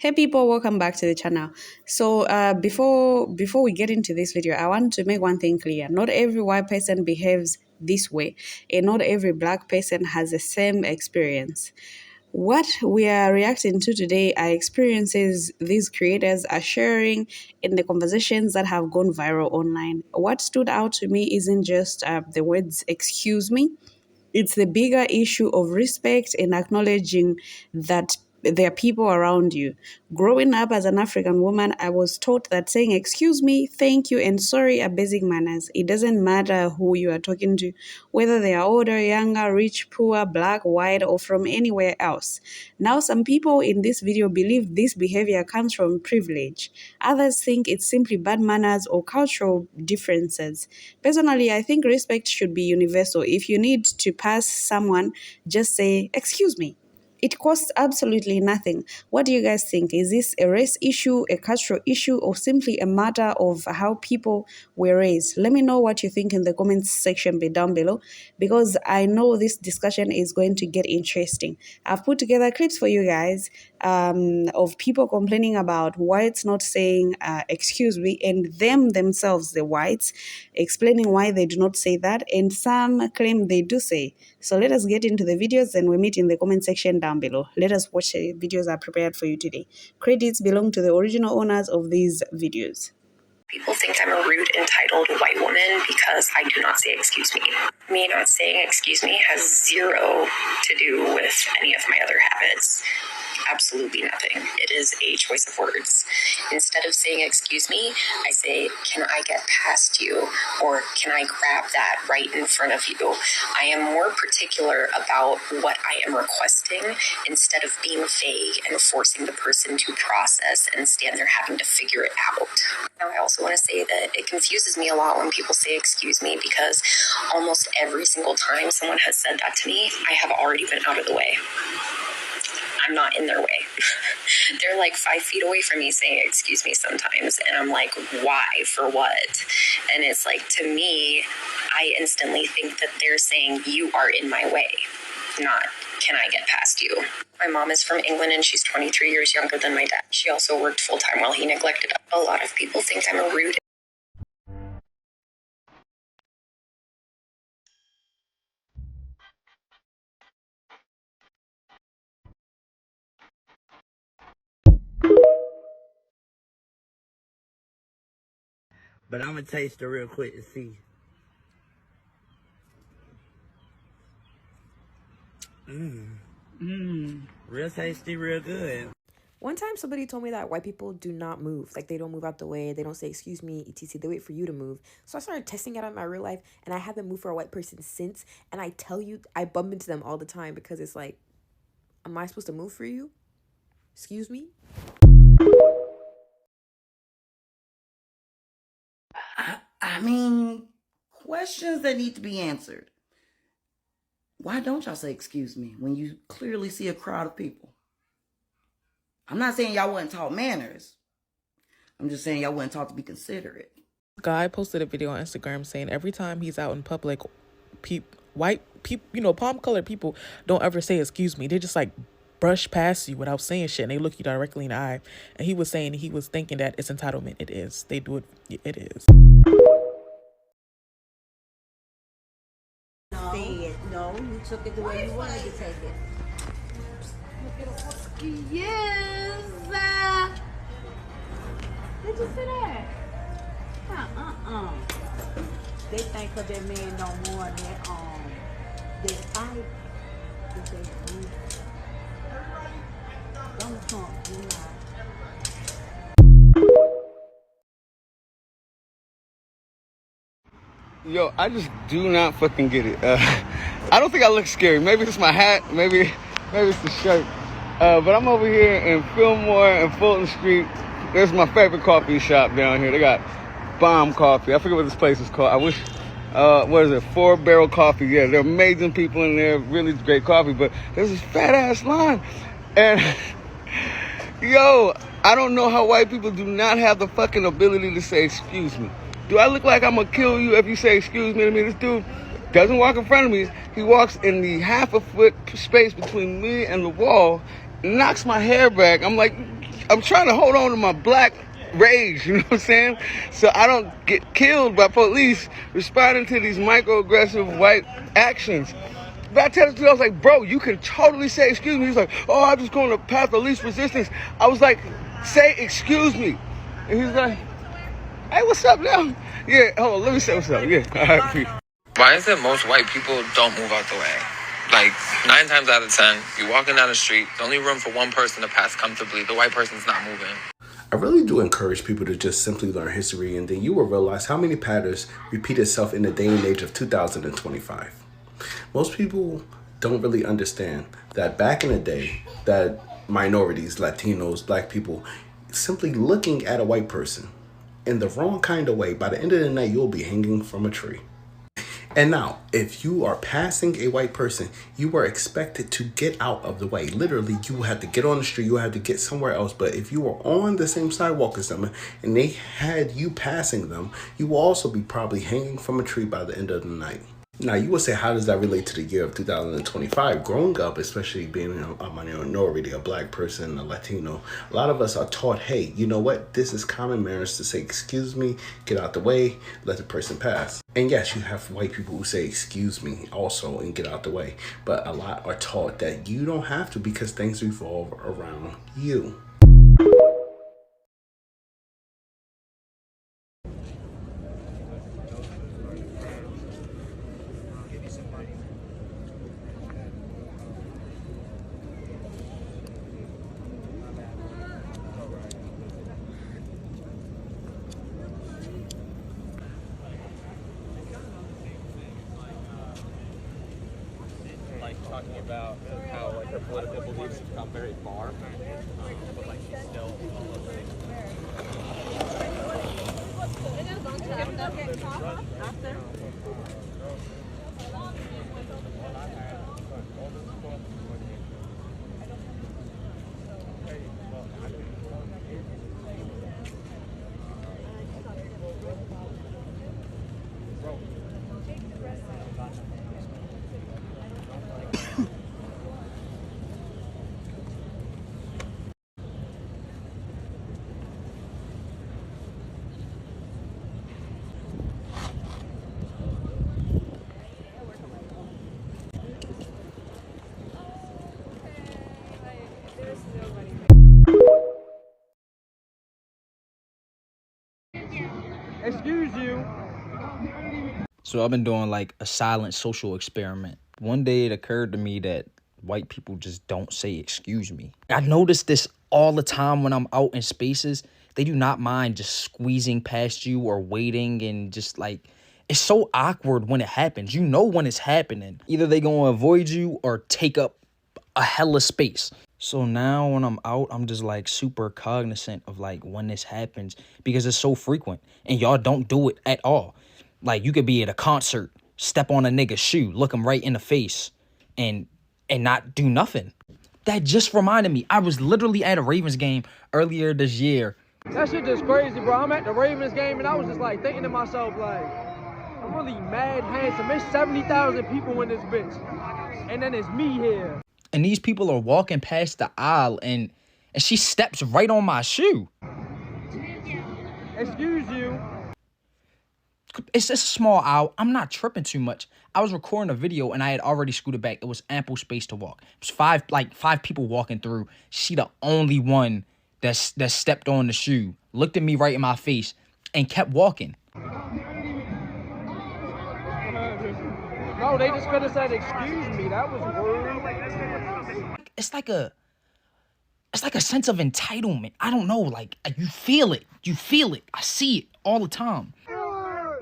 Hey people, welcome back to the channel. Before we get into this video, I want to make one thing clear. Not every white person behaves this way, and not every black person has the same experience. What we are reacting to today are experiences these creators are sharing in the conversations that have gone viral online. What stood out to me isn't just the words "excuse me." It's the bigger issue of respect and acknowledging that there are people around you. Growing up as an African woman, I was taught that saying excuse me, thank you, and sorry are basic manners. It doesn't matter who you are talking to, whether they are older, younger, rich, poor, black, white, or from anywhere else. Now, some people in this video believe this behavior comes from privilege. Others think it's simply bad manners or cultural differences. Personally, I think respect should be universal. If you need to pass someone, just say, excuse me. It costs absolutely nothing. What do you guys think? Is this a race issue, a cultural issue, or simply a matter of how people were raised? Let me know what you think in the comments section down below, because I know this discussion is going to get interesting. I've put together clips for you guys of people complaining about whites not saying excuse me, and them themselves, the whites, explaining why they do not say that, and some claim they do say. So let us get into the videos and we meet in the comment section down below. Let us watch the videos I prepared for you today. Credits belong to the original owners of these videos. People think I'm a rude, entitled white woman because I do not say excuse me. Me not saying excuse me has zero to do with any of my other habits. Absolutely nothing. It is a choice of words. Instead of saying excuse me, I say, can I get past you? Or can I grab that right in front of you? I am more particular about what I am requesting instead of being vague and forcing the person to process and stand there having to figure it out. Now, I also want to say that it confuses me a lot when people say excuse me, because almost every single time someone has said that to me, I have already been out of the way. I'm not in their way. They're like 5 feet away from me saying excuse me sometimes, and I'm like, why? For what? And it's like, to me, I instantly think that they're saying you are in my way, not can I get past you. My mom is from England and she's 23 years younger than my dad. She also worked full-time while he neglected us. A lot of people think I'm a rude. But I'm gonna taste it real quick to see. Real tasty, real good. One time somebody told me that white people do not move. Like, they don't move out the way. They don't say, excuse me, etc. They wait for you to move. So I started testing it out in my real life, and I haven't moved for a white person since. And I tell you, I bump into them all the time because it's like, am I supposed to move for you? Excuse me? I mean, questions that need to be answered. Why don't y'all say excuse me when you clearly see a crowd of people? I'm not saying y'all wasn't taught manners. I'm just saying y'all wasn't taught to be considerate. Guy posted a video on Instagram saying every time he's out in public, white people, palm-colored people don't ever say excuse me. They just like brush past you without saying shit, and they look you directly in the eye. And he was saying he was thinking that it's entitlement. It is. They do it. It is. No, you took it the way you wanted to take it. Yes. Did you see that? They think of that man no more than they fight. That they do. Don't talk, you know. Yo, I just do not fucking get it. I don't think I look scary. Maybe it's my hat. Maybe it's the shirt. But I'm over here in Fillmore and Fulton Street. There's my favorite coffee shop down here. They got bomb coffee. I forget what this place is called. I wish, what is it? 4 Barrel Coffee. Yeah, they're amazing people in there. Really great coffee. But there's this fat ass line. And, yo, I don't know how white people do not have the fucking ability to say excuse me. Do I look like I'm gonna kill you if you say excuse me to me? This dude doesn't walk in front of me. He walks in the half a foot space between me and the wall, knocks my hair back. I'm like, I'm trying to hold on to my black rage, you know what I'm saying? So I don't get killed by police responding to these microaggressive white actions. But I tell the dude, I was like, bro, you can totally say excuse me. He's like, oh, I'm just going to path of least resistance. I was like, say excuse me. And he's like, hey, what's up now? Yeah, hold on, let me say what's up. Yeah, all right, peace. Why is it most white people don't move out the way? Like, 9 times out of 10, you're walking down the street, there's only room for one person to pass comfortably. The white person's not moving. I really do encourage people to just simply learn history, and then you will realize how many patterns repeat itself in the day and age of 2025. Most people don't really understand that back in the day, that minorities, Latinos, black people, simply looking at a white person in the wrong kind of way, by the end of the night, you'll be hanging from a tree. And now, if you are passing a white person, you are expected to get out of the way. Literally, you have to get on the street, you have to get somewhere else. But if you were on the same sidewalk as them and they had you passing them, you will also be probably hanging from a tree by the end of the night. Now, you would say, how does that relate to the year of 2025? Growing up, especially being a minority, a black person, a Latino, a lot of us are taught, hey, you know what? This is common manners to say, excuse me, get out the way, let the person pass. And yes, you have white people who say, excuse me, also, and get out the way. But a lot are taught that you don't have to because things revolve around you. Talking about how like her political beliefs have come very far, but like she's still Excuse you. So I've been doing like a silent social experiment. One day it occurred to me that white people just don't say excuse me. I notice this all the time when I'm out in spaces. They do not mind just squeezing past you or waiting, and just like, it's so awkward when it happens. You know when it's happening. Either they gonna avoid you or take up a hella space. So now when I'm out, I'm just like super cognizant of like when this happens, because it's so frequent and y'all don't do it at all. Like, you could be at a concert, step on a nigga's shoe, look him right in the face, and not do nothing. That just reminded me, I was literally at a Ravens game earlier this year. That shit just crazy, bro. I'm at the Ravens game and I was just like thinking to myself, like, I'm really mad handsome. There's 70,000 people in this bitch, and then it's me here. And these people are walking past the aisle, and she steps right on my shoe. Excuse you. It's just a small aisle. I'm not tripping too much. I was recording a video and I had already scooted back. It was ample space to walk. It was five people walking through. She the only one that stepped on the shoe, looked at me right in my face, and kept walking. No, they just could have said excuse me. That was rude. It's like a sense of entitlement. I don't know. Like, you feel it. You feel it. I see it all the time.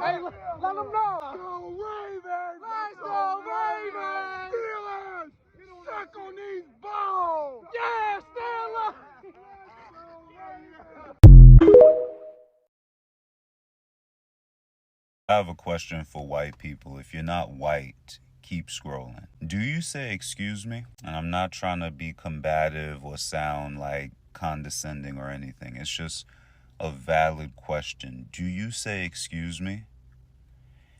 Hey, let them know. Go Ravens! Let's go Ravens! Steelers! Suck on these balls! Yeah, Steelers! I have a question for white people. If you're not white, keep scrolling. Do you say excuse me? And I'm not trying to be combative or sound like condescending or anything. It's just a valid question. Do you say excuse me?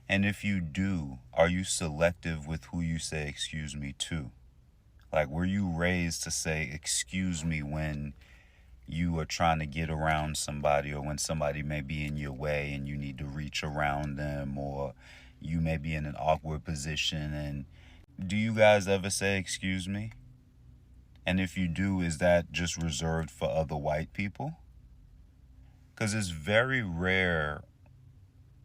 And if you do, are you selective with who you say excuse me to? Like, were you raised to say excuse me when you are trying to get around somebody, or when somebody may be in your way and you need to reach around them, or you may be in an awkward position. And do you guys ever say excuse me? And if you do, is that just reserved for other white people? Because it's very rare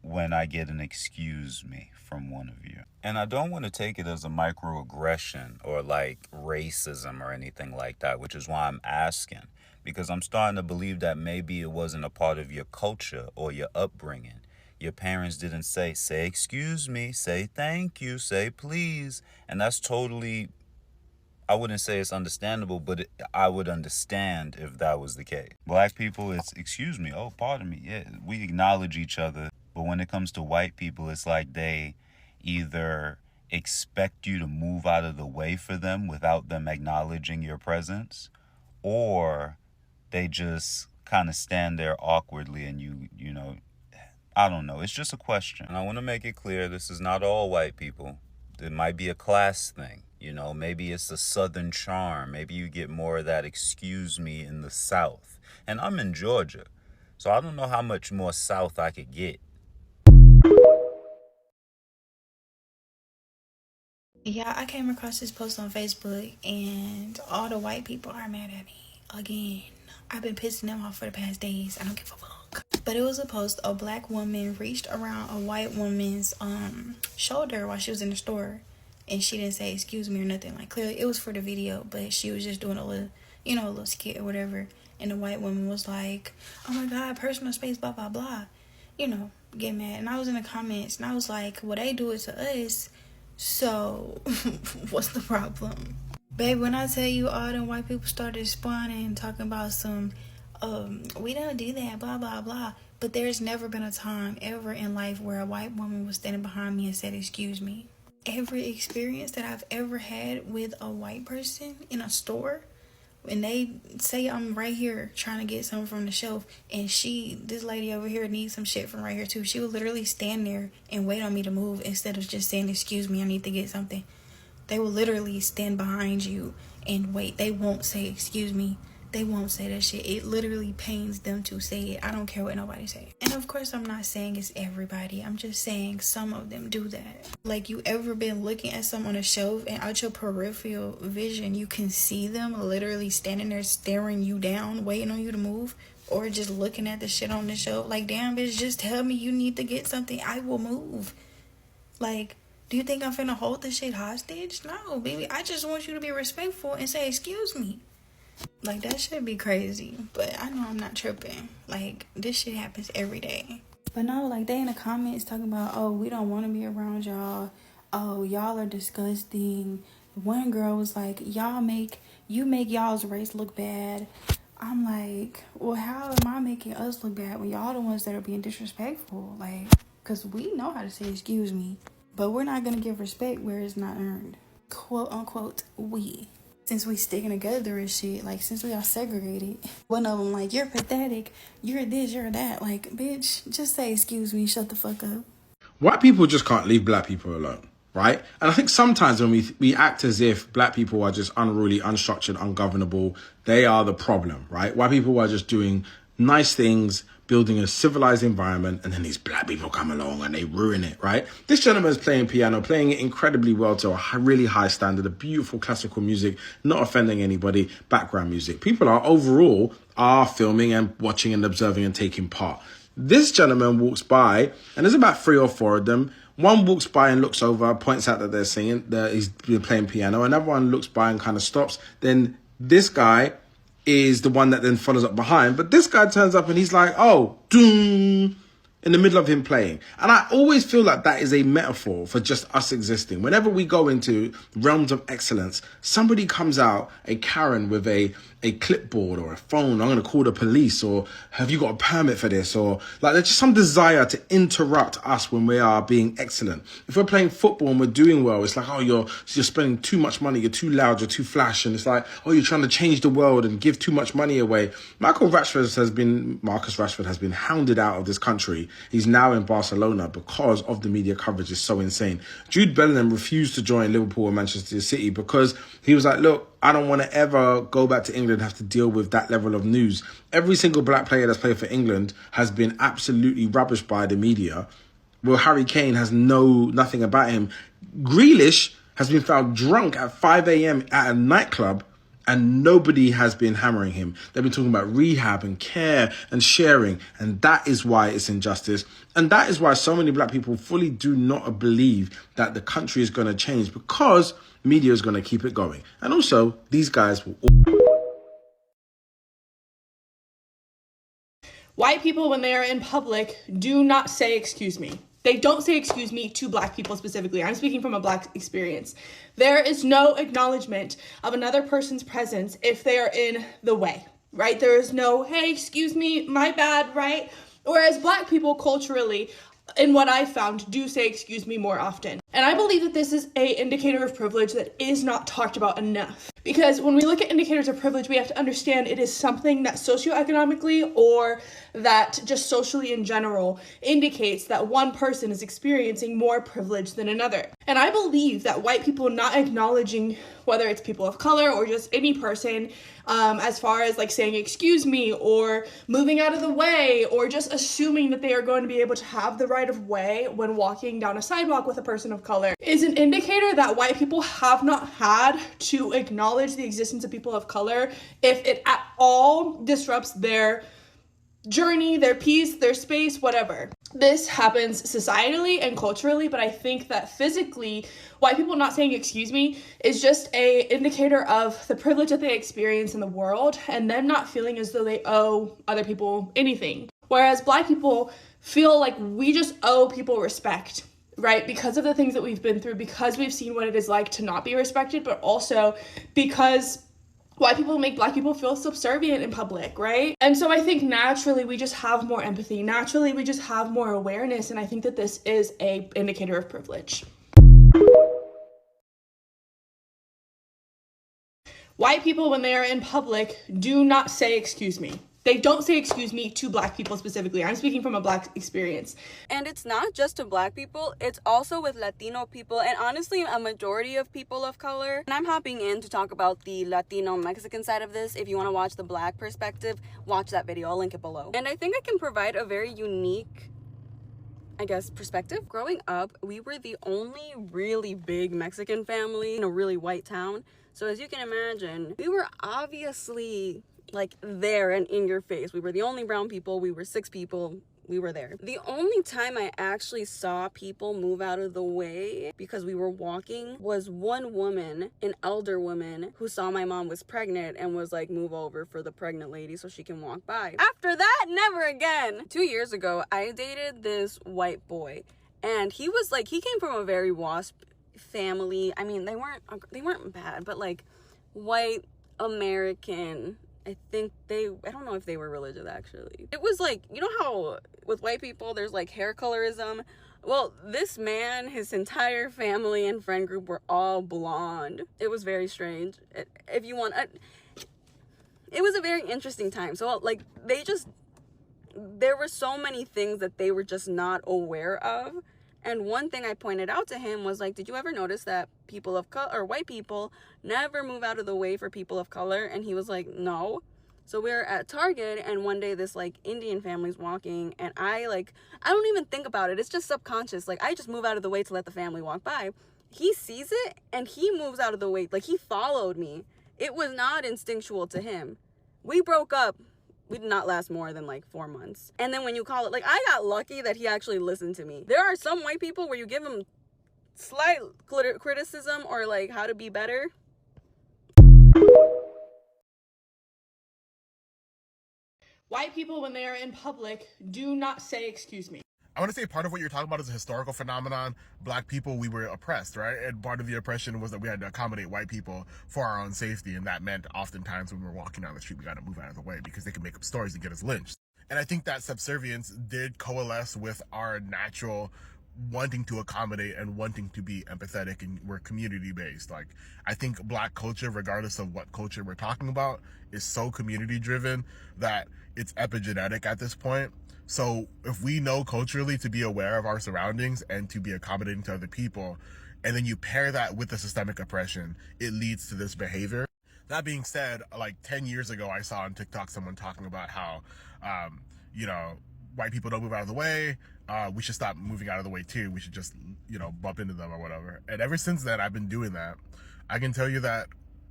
when I get an excuse me from one of you. And I don't want to take it as a microaggression or like racism or anything like that, which is why I'm asking. Because I'm starting to believe that maybe it wasn't a part of your culture or your upbringing. Your parents didn't say excuse me, say thank you, say please. And that's totally, I wouldn't say it's understandable, but I would understand if that was the case. Black people, it's excuse me, oh, pardon me. Yeah, we acknowledge each other. But when it comes to white people, it's like they either expect you to move out of the way for them without them acknowledging your presence, or they just kind of stand there awkwardly and you know, I don't know. It's just a question. And I want to make it clear, this is not all white people. It might be a class thing. You know, maybe it's a Southern charm. Maybe you get more of that excuse me in the South. And I'm in Georgia, so I don't know how much more South I could get. Yeah, I came across this post on Facebook, and all the white people are mad at me again. I've been pissing them off for the past days. I don't give a fuck. But it was a post. A black woman reached around a white woman's shoulder while she was in the store, and she didn't say excuse me or nothing. Like, clearly it was for the video, but she was just doing a little, a little skit or whatever. And the white woman was like, "Oh my God, personal space, blah blah blah," get mad. And I was in the comments, and I was like, "Well, they do it to us, so what's the problem?" Babe, when I tell you all them white people started spawning, talking about some, we don't do that, blah, blah, blah. But there's never been a time ever in life where a white woman was standing behind me and said, excuse me. Every experience that I've ever had with a white person in a store, when they say I'm right here trying to get something from the shelf, and this lady over here needs some shit from right here too, she would literally stand there and wait on me to move instead of just saying, excuse me, I need to get something. They will literally stand behind you and wait. They won't say, excuse me. They won't say that shit. It literally pains them to say it. I don't care what nobody say. And of course, I'm not saying it's everybody. I'm just saying some of them do that. Like, you ever been looking at someone on a shelf, and out your peripheral vision, you can see them literally standing there staring you down, waiting on you to move? Or just looking at the shit on the shelf. Like, damn, bitch, just tell me you need to get something. I will move. Like, do you think I'm finna hold this shit hostage? No, baby. I just want you to be respectful and say, excuse me. Like, that should be crazy. But I know I'm not tripping. Like, this shit happens every day. But no, like, they in the comments talking about, oh, we don't want to be around y'all. Oh, y'all are disgusting. One girl was like, you make y'all's race look bad. I'm like, well, how am I making us look bad when y'all the ones that are being disrespectful? Like, because we know how to say excuse me. But we're not going to give respect where it's not earned. Quote unquote, we. Since we sticking together and shit, like, since we are segregated. One of them like, you're pathetic, you're this, you're that. Like, bitch, just say excuse me, shut the fuck up. White people just can't leave black people alone, right? And I think sometimes when we act as if black people are just unruly, unstructured, ungovernable, they are the problem, right? White people are just doing nice things, building a civilized environment, and then these black people come along and they ruin it, right? This gentleman's playing piano, playing it incredibly well to a really high standard, a beautiful classical music, not offending anybody, background music. People are filming and watching and observing and taking part. This gentleman walks by, and there's about 3 or 4 of them. One walks by and looks over, points out that they're singing, that he's playing piano. Another one looks by and kind of stops. Then this guy is the one that then follows up behind. But this guy turns up and he's like, oh, doom, in the middle of him playing. And I always feel like that is a metaphor for just us existing. Whenever we go into realms of excellence, somebody comes out, a Karen with a clipboard or a phone, I'm going to call the police, or have you got a permit for this? Or like, there's just some desire to interrupt us when we are being excellent. If we're playing football and we're doing well, it's like, oh, you're spending too much money, you're too loud, you're too flash. And it's like, oh, you're trying to change the world and give too much money away. Marcus Rashford has been hounded out of this country. He's now in Barcelona because of the media coverage is so insane. Jude Bellingham refused to join Liverpool and Manchester City because he was like, look, I don't want to ever go back to England and have to deal with that level of news. Every single black player that's played for England has been absolutely rubbished by the media. Well, Harry Kane has nothing about him. Grealish has been found drunk at 5 a.m. at a nightclub, and nobody has been hammering him. They've been talking about rehab and care and sharing, and that is why it's injustice. And that is why so many black people fully do not believe that the country is going to change, because media is going to keep it going. And also, these guys will White people, when they are in public, do not say excuse me. They don't say excuse me to black people specifically. I'm speaking from a black experience. There is no acknowledgement of another person's presence if they are in the way, right? There is no, hey, excuse me, my bad, right? Whereas black people culturally, in what I found, do say excuse me more often. And I believe that this is a indicator of privilege that is not talked about enough. Because when we look at indicators of privilege, we have to understand it is something that socioeconomically or that just socially in general indicates that one person is experiencing more privilege than another. And I believe that white people not acknowledging whether it's people of color or just any person, as far as like saying excuse me or moving out of the way or just assuming that they are going to be able to have the right of way when walking down a sidewalk with a person of color, is an indicator that white people have not had to acknowledge the existence of people of color if it at all disrupts their journey, their peace, their space, whatever. This happens societally and culturally, but I think that physically, white people not saying excuse me is just a indicator of the privilege that they experience in the world and them not feeling as though they owe other people anything. Whereas black people feel like we just owe people respect, right? Because of the things that we've been through, because we've seen what it is like to not be respected, but also because white people make black people feel subservient in public, right? And so I think naturally we just have more empathy. Naturally, we just have more awareness. And I think that this is a indicator of privilege. White people, when they are in public, do not say excuse me. They don't say excuse me to black people specifically. I'm speaking from a black experience. And it's not just to black people, it's also with Latino people and honestly a majority of people of color. And I'm hopping in to talk about the Latino Mexican side of this. If you want to watch the black perspective, watch that video. I'll link it below. And I think I can provide a very unique, I guess, perspective. Growing up, we were the only really big Mexican family in a really white town. So as you can imagine, we were obviously like there and in your face. We were the only brown people. We were 6 people. We were there. The only time I actually saw people move out of the way because we were walking was one woman, an elder woman, who saw my mom was pregnant and was like, move over for the pregnant lady so she can walk by. After that, never again. 2 years ago, I dated this white boy and he was like, he came from a very WASP family. I mean, they weren't bad, but like white American, I don't know if they were religious actually. It was like, you know how with white people there's like hair colorism? Well, this man, his entire family and friend group were all blonde. It was very strange. It was a very interesting time. So like there were so many things that they were just not aware of. And one thing I pointed out to him was like, did you ever notice that people of color or white people never move out of the way for people of color? And he was like, no. So we were at Target and one day this like Indian family's walking and I don't even think about it. It's just subconscious. Like I just move out of the way to let the family walk by. He sees it and he moves out of the way. Like he followed me. It was not instinctual to him. We broke up. We did not last more than like 4 months. And then when you call it, like I got lucky that he actually listened to me. There are some white people where you give them slight criticism or like how to be better. White people, when they are in public, do not say excuse me. I want to say part of what you're talking about is a historical phenomenon. Black people, we were oppressed, right? And part of the oppression was that we had to accommodate white people for our own safety. And that meant oftentimes when we were walking down the street, we got to move out of the way because they could make up stories and get us lynched. And I think that subservience did coalesce with our natural wanting to accommodate and wanting to be empathetic, and we're community based. Like I think black culture, regardless of what culture we're talking about, is so community driven that it's epigenetic at this point. So if we know culturally to be aware of our surroundings and to be accommodating to other people, and then you pair that with the systemic oppression, it leads to this behavior. That being said, like 10 years ago, I saw on TikTok someone talking about how, you know, white people don't move out of the way. We should stop moving out of the way too. We should just, you know, bump into them or whatever. And ever since then, I've been doing that. I can tell you that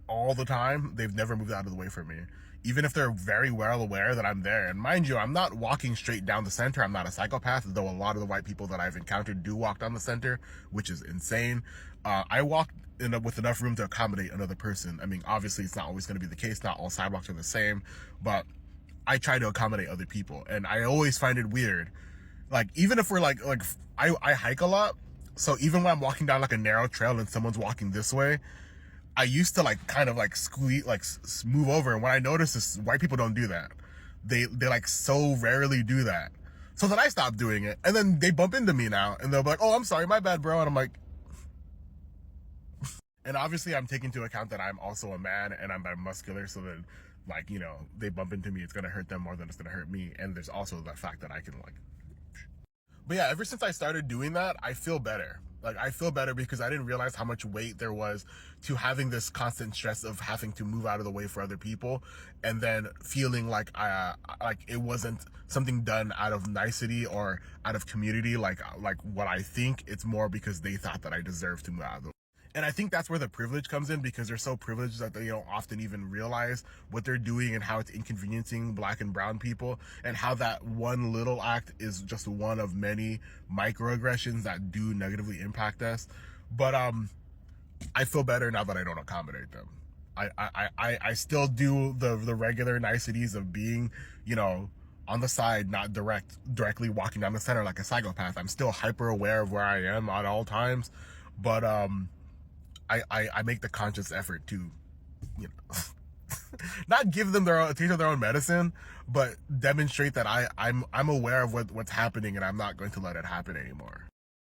all the time, they've never moved out of the way for me. Even if they're very well aware that I'm there. And mind you, I'm not walking straight down the center. I'm not a psychopath, though a lot of the white people that I've encountered do walk down the center, which is insane. I walk with enough room to accommodate another person. I mean, obviously, it's not always going to be the case. Not all sidewalks are the same, but I try to accommodate other people. And I always find it weird. Like, even if we're I hike a lot. So even when I'm walking down like a narrow trail and someone's walking this way, I used to like kind of like squeeze, like move over. And what I noticed is white people don't do that. They like so rarely do that. So then I stopped doing it. And then they bump into me now and they'll be like, oh, I'm sorry, my bad, bro. And I'm like, and obviously I'm taking into account that I'm also a man and I'm muscular. So then like, you know, they bump into me, it's going to hurt them more than it's going to hurt me. And there's also the fact that I can like, but yeah, ever since I started doing that, I feel better. Like, I feel better because I didn't realize how much weight there was to having this constant stress of having to move out of the way for other people, and then feeling like it wasn't something done out of nicety or out of community, like what I think. It's more because they thought that I deserved to move out of the way. And I think that's where the privilege comes in, because they're so privileged that they don't often even realize what they're doing and how it's inconveniencing black and brown people, and how that one little act is just one of many microaggressions that do negatively impact us. But I feel better now that I don't accommodate them. I still do the regular niceties of being, you know, on the side, not directly walking down the center like a psychopath. I'm still hyper aware of where I am at all times, but I make the conscious effort to, you know, not give them a taste of their own medicine, but demonstrate that I'm aware of what's happening and I'm not going to let it happen anymore.